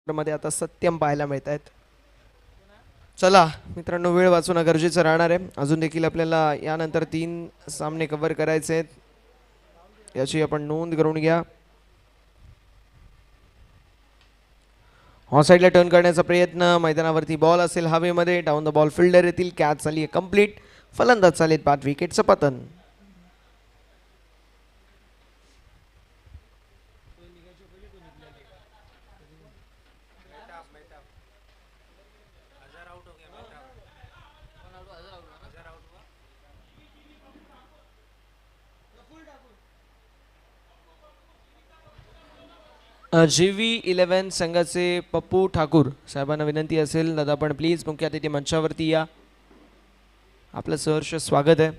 मध्ये आता सत्यम पाहायला मिळत आहेत. चला मित्रांनो, वेळ वाचवणं गरजेचं राहणार आहे. अजून देखील आपल्याला यानंतर 3 सामने कव्हर करायचे आहेत, याची आपण नोंद करून घ्या. ऑन साईडला टर्न करण्याचा प्रयत्न, मैदानावरती बॉल असेल हवेमध्ये, डाऊन द बॉल फिल्डर येतील, कॅच झाली आहे कंप्लीट. फलंदाज चालेत बाद, विकेटचं पतन. GV11 संघाचे पप्पू ठाकूर साहेबांना विनंती असेल, दादा पण प्लीज मुख्य अतिथी मंचावरती या. आपलं सहर्ष स्वागत आहे.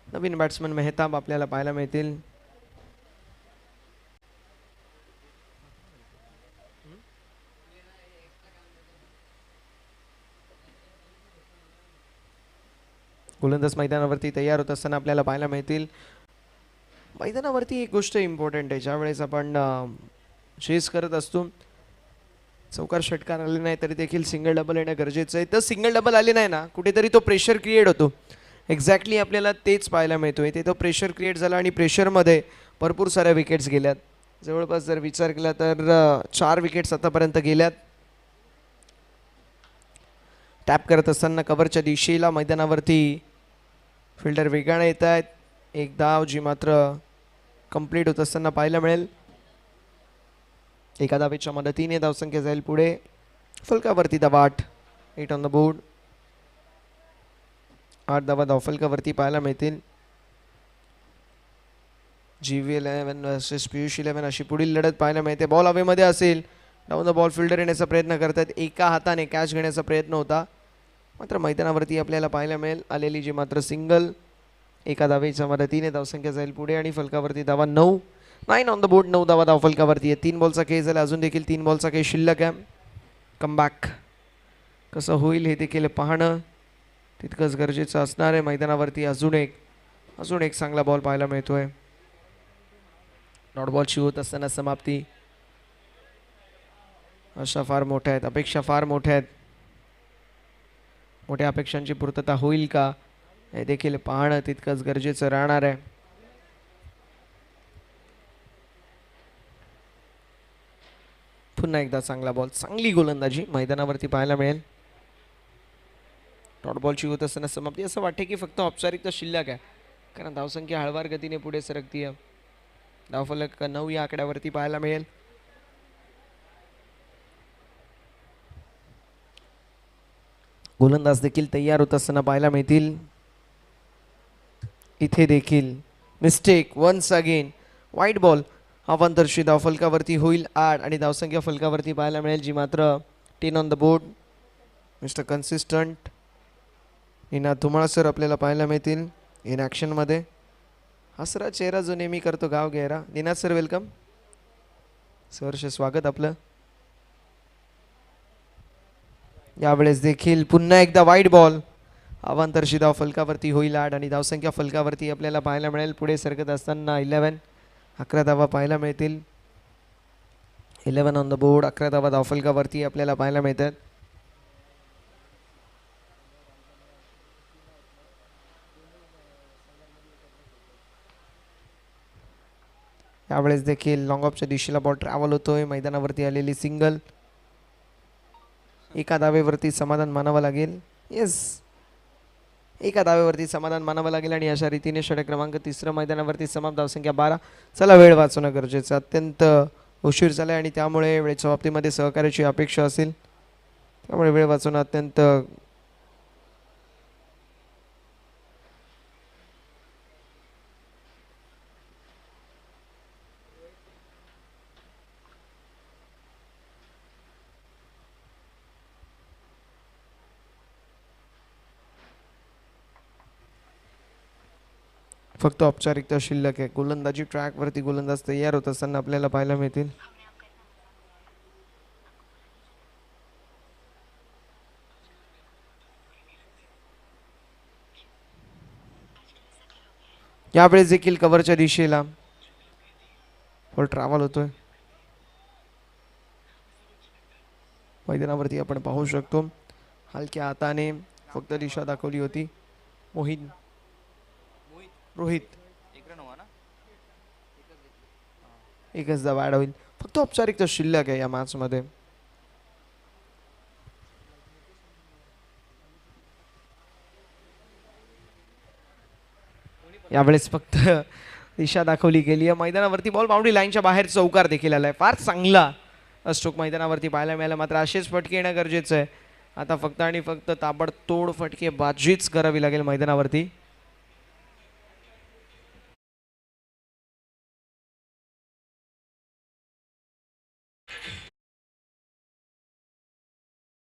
नवीन बॅट्समन मेहताब आपल्याला पाहायला मिळतील. गोलंदाज मैदानावरती तयार होत असताना आपल्याला पाहायला मिळतील. मैदानावरती एक गोष्ट इम्पॉर्टंट आहे, ज्यावेळेस आपण चेस करत असतो, चौकार षटकार आले नाही तरी देखील सिंगल डबल येणं गरजेचं आहे. तर सिंगल डबल आले नाही ना, कुठेतरी तो प्रेशर क्रिएट होतो. एक्झॅक्टली आपल्याला तेच पाहायला मिळतोय. ते तो प्रेशर क्रिएट झाला आणि प्रेशरमध्ये भरपूर साऱ्या विकेट्स गेल्यात. जवळपास जर विचार केला तर 4 विकेट्स आतापर्यंत गेल्यात. टॅप करत असताना कव्हरच्या दिशेला मैदानावरती फिल्डर वेगाने येत आहेत. एक धाव जी मात्र कंप्लीट होत असताना पाहायला मिळेल. एका धावेच्या मदतीने धावसंख्या जाईल पुढे. फलकावरती धावा 8, 8 ऑन द बोर्ड. 8 धावा धावफलकावरती पाहायला मिळतील. GV11 वर्सेस पियुष 11 अशी पुढील लढत पाहायला मिळते. बॉल हवेमध्ये असेल, डाऊन द बॉल फिल्डर येण्याचा प्रयत्न करतात. एका हाताने कॅच घेण्याचा प्रयत्न होता, मात्र मैदानावरती आपल्याला पाहायला मिळेल आलेली जी मात्र सिंगल एका धावेच्या मदतीने धावसंख्या जाईल पुढे आणि फलकावरती धावा 9. 9 ऑन द बोर्ड. 9 धावा धाव फलकावरती आहे. 3 बॉलचा खेळ झाला, अजून देखील 3 बॉलचा खेळ शिल्लक आहे. कमबॅक कसं होईल हे देखील पाहणं तितकंच गरजेचं असणार आहे. मैदानावरती अजून एक चांगला बॉल पाहायला मिळतोय. डॉट बॉलची होत असताना समाप्ती. आशा फार मोठ्या आहेत, अपेक्षा फार मोठ्या आहेत. मोठ्या अपेक्षांची पूर्तता होईल का हे देखील पाहणं तितकंच गरजेचं राहणार आहे. पुन्हा एकदा चांगला बॉल, चांगली गोलंदाजी मैदानावरती पाहायला मिळेल. डॉट बॉलची होत असताना समाप्ती. असं वाटते की फक्त औपचारिकता शिल्लक आहे, कारण धावसंख्या हळवार गतीने पुढे सरकतीये. धावफलक 9 या आकड्यावरती पाहायला मिळेल. गोलंदाज देखील तयार होत असताना पाहायला मिळतील. इथे देखील मिस्टेक वन्स अगेन. वाईट बॉल. अवांतरशी धाव फलकावरती होईल 8 आणि धावसंख्या फलकावरती पाहायला मिळेल जी मात्र 10 on the board. Mister consistent Ninad Dhumal sir आपल्याला पाहायला मिळतील इन ॲक्शनमध्ये. हसरा चेहरा जो नेहमी करतो गाव गेहरा. Ninad sir welcome. सहर्ष स्वागत आपलं. यावेळेस देखील पुन्हा एकदा वाईट बॉल. अवांतरशी धाव फलकावरती होईल 8 आणि धावसंख्या फलकावरती आपल्याला पाहायला मिळेल पुढे सरकत असताना 11. 11 धावा पाहायला मिळतील. 11 ऑन द बोर्ड. 11 धावा धाव फलकावरती आपल्याला पाहायला मिळतात. यावेळेस देखील लॉंग ऑफच्या दिशेला बॉल ट्रॅव्हल होतोय. मैदानावरती आलेली सिंगल. एका धावेवरती समाधान मानावं लागेल. येस, एका धावेवरती समाधान मानावं लागेल आणि अशा रीतीने षटक क्रमांक 3 मैदानावरती समाप्त. धावसंख्या 12. चला, वेळ वाचवणं गरजेचं. अत्यंत उशीर झालाय आणि त्यामुळे वेळेच्या बाबतीमध्ये सहकार्याची अपेक्षा असेल, त्यामुळे वेळ वाचवणं अत्यंत फक्त औपचारिकता शिल्लक आहे. गोलंदाजी ट्रॅकवरती गोलंदाज तयार होत असताना आपल्याला पाहायला मिळतील. यावेळेस देखील कव्हरच्या दिशेला बॉल ट्रॅव्हल होतोय. मैदानावरती आपण पाहू शकतो हलक्या हाताने फक्त दिशा दाखवली होती. रोहित एकच धाव ॲड होईल. फक्त औपचारिकता शिल्लक आहे या मॅच मध्ये. यावेळेस फक्त दिशा दाखवली गेली आहे. मैदानावरती बॉल बाउंड्री लाईनच्या बाहेर चौकार देखील आलाय. फार चांगला स्ट्रोक मैदानावरती पाहायला मिळाला. मात्र असेच फटके येणं गरजेचं आहे. आता फक्त आणि फक्त ताबडतोड फटके बाजीच करावी लागेल मैदानावरती.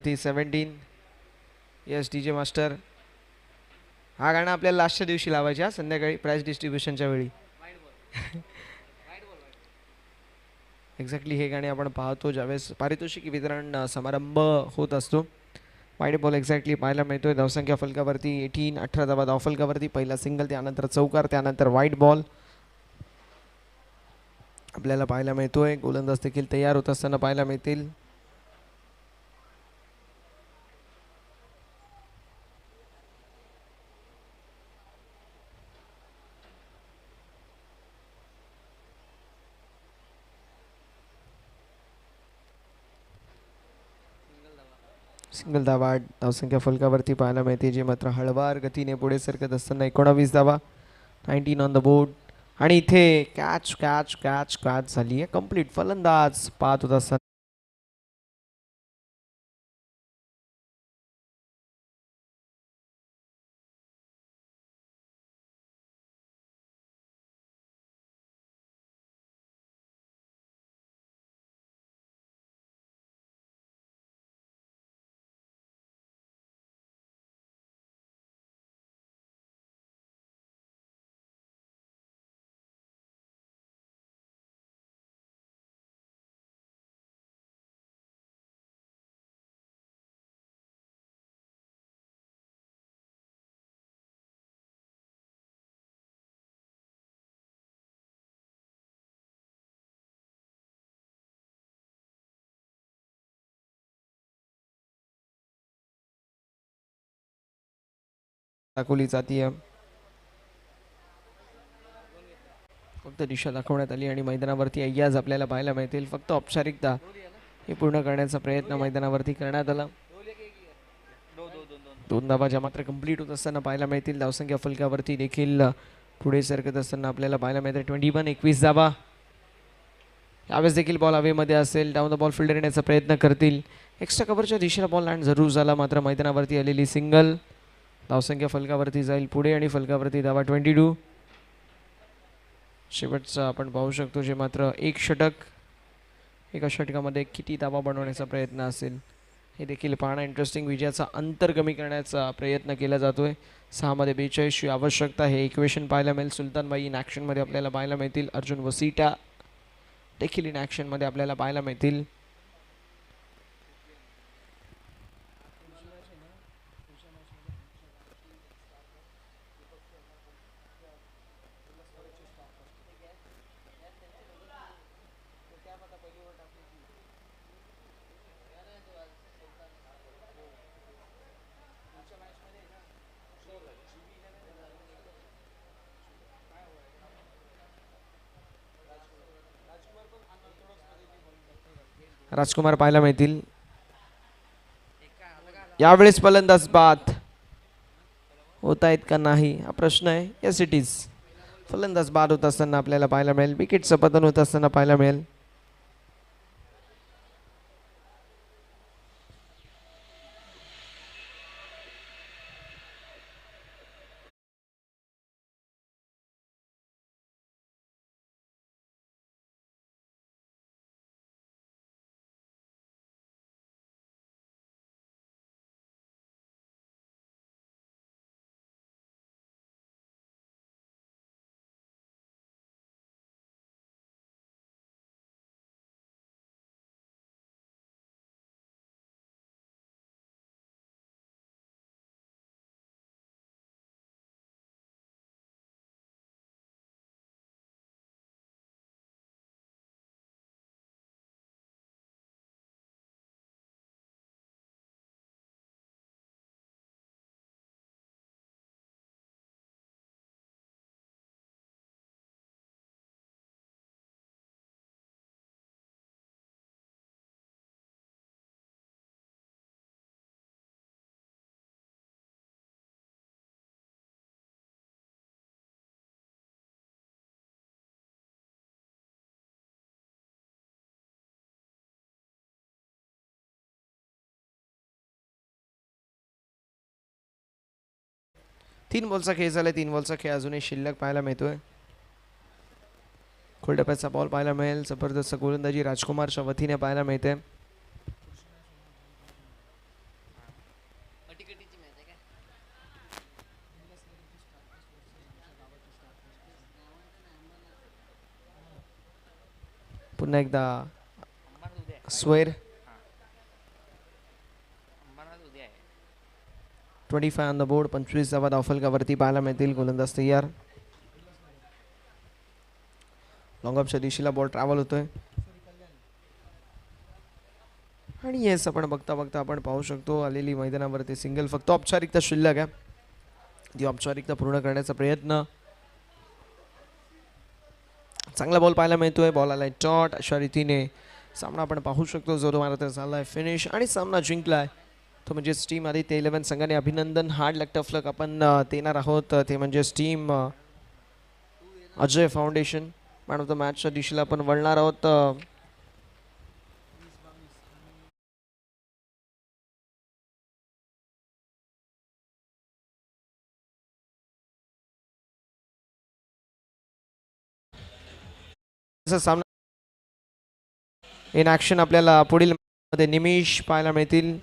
ती 17. Yes DJ master. हा गाणं आपल्याला लास्टच्या दिवशी लावायचा संध्याकाळी प्राइस डिस्ट्रीब्युशनच्या वेळी. एक्झॅक्टली हे गाणे आपण पाहतो ज्यावेळेस पारितोषिक वितरण समारंभ होत असतो. वाईट बॉल एक्झॅक्टली पाहायला मिळतोय. धावसंख्या फलकावरती 18. 18 धावा धाव फलकावरती. पहिला सिंगल, त्यानंतर चौकार, त्यानंतर वाईट बॉल आपल्याला पाहायला मिळतोय. गोलंदाज देखील तयार होत असताना पाहायला मिळतील. सिंगल धावा धावसंख्या फलकावरती पाहायला मिळते जी मात्र हळवार गतीने पुढे सरकत असताना 19 धावा. 19 ऑन द बोर्ड. आणि इथे कॅच कॅच कॅच कॅच झाली आहे. कंप्लीट फलंदाज पाहत होत असताना दाखवली जातीय. फक्त दिशा दाखवण्यात आली आणि मैदानावरती अय्याज आपल्याला पाहायला मिळतील. फक्त औपचारिकता हे पूर्ण करण्याचा प्रयत्न मैदानावरती करण्यात आला. 2 धावा ज्या मात्र कंप्लीट होत असताना पाहायला मिळतील. धावसंख्या फलकावरती देखील पुढे सरकत असताना आपल्याला पाहायला मिळते. 21 धावा. यावेळेस देखील बॉल हवेमध्ये असेल. डाऊन द बॉल फिल्डर येण्याचा प्रयत्न करतील. एक्स्ट्रा कव्हरच्या दिशेला बॉल लँड जरूर झाला, मात्र मैदानावरती आलेली सिंगल. धावसंख्या फलकावरती जाईल पुढे आणि फलकावरती धावा 22. शेवटचा आपण पाहू शकतो जे मात्र एक षटक. एका षटकामध्ये किती धावा बनवण्याचा प्रयत्न असेल हे देखील पाहणं इंटरेस्टिंग. विजयाचा अंतर कमी करण्याचा प्रयत्न केला जातोय. 6 मध्ये 42 आवश्यकता. हे इक्वेशन पाहायला मिळेल. सुलतानबाई इन ॲक्शनमध्ये आपल्याला पाहायला मिळतील. अर्जुन वसीटा देखील इन ॲक्शनमध्ये आपल्याला पाहायला मिळतील. राजकुमार पाहायला मिळतील. यावेळेस फलंदाज बाद होत आहेत का नाही हा प्रश्न आहे. Yes it is. फलंदाज बाद होत असताना आपल्याला पाहायला मिळेल. विकेटचं पतन होत असताना पाहायला मिळेल. तीन बॉलचा खेळ झाला. 3 बॉलचा खेळ अजूनही शिल्लक पाहायला मिळतोय. खोलटप्प्याचा बॉल पाहायला मिळेल. जबरदस्त गोलंदाजी राजकुमारच्या वतीने पाहायला मिळते. पुन्हा एकदा स्वेर. 25 on the board. 25 धावा धावफलकावरती पाहायला मिळतील. गोलंदाज तयार. लॉंग ऑफच्या दिशेला बॉल ट्रॅव्हल होतोय आणि येस आपण बघता बघता आपण पाहू शकतो आलेली मैदानावरती सिंगल. फक्त औपचारिकता शिल्लक आहे. ती औपचारिकता पूर्ण करण्याचा प्रयत्न. चांगला बॉल पाहायला मिळतोय. बॉल आलाय टॉट. अशा रीतीने सामना आपण पाहू शकतो. जो मात्र झालाय फिनिश आणि सामना जिंकलाय तो म्हणजेच टीम आदित्य 11 संघाने. अभिनंदन. हार्ड लक टफ लक आपण देणार आहोत ते म्हणजेच team Ajay foundation. Man of the मॅचच्या दिशेला आपण वळणार आहोत. सामना इन ॲक्शन आपल्याला पुढील मध्ये निमिष पाहायला मिळतील.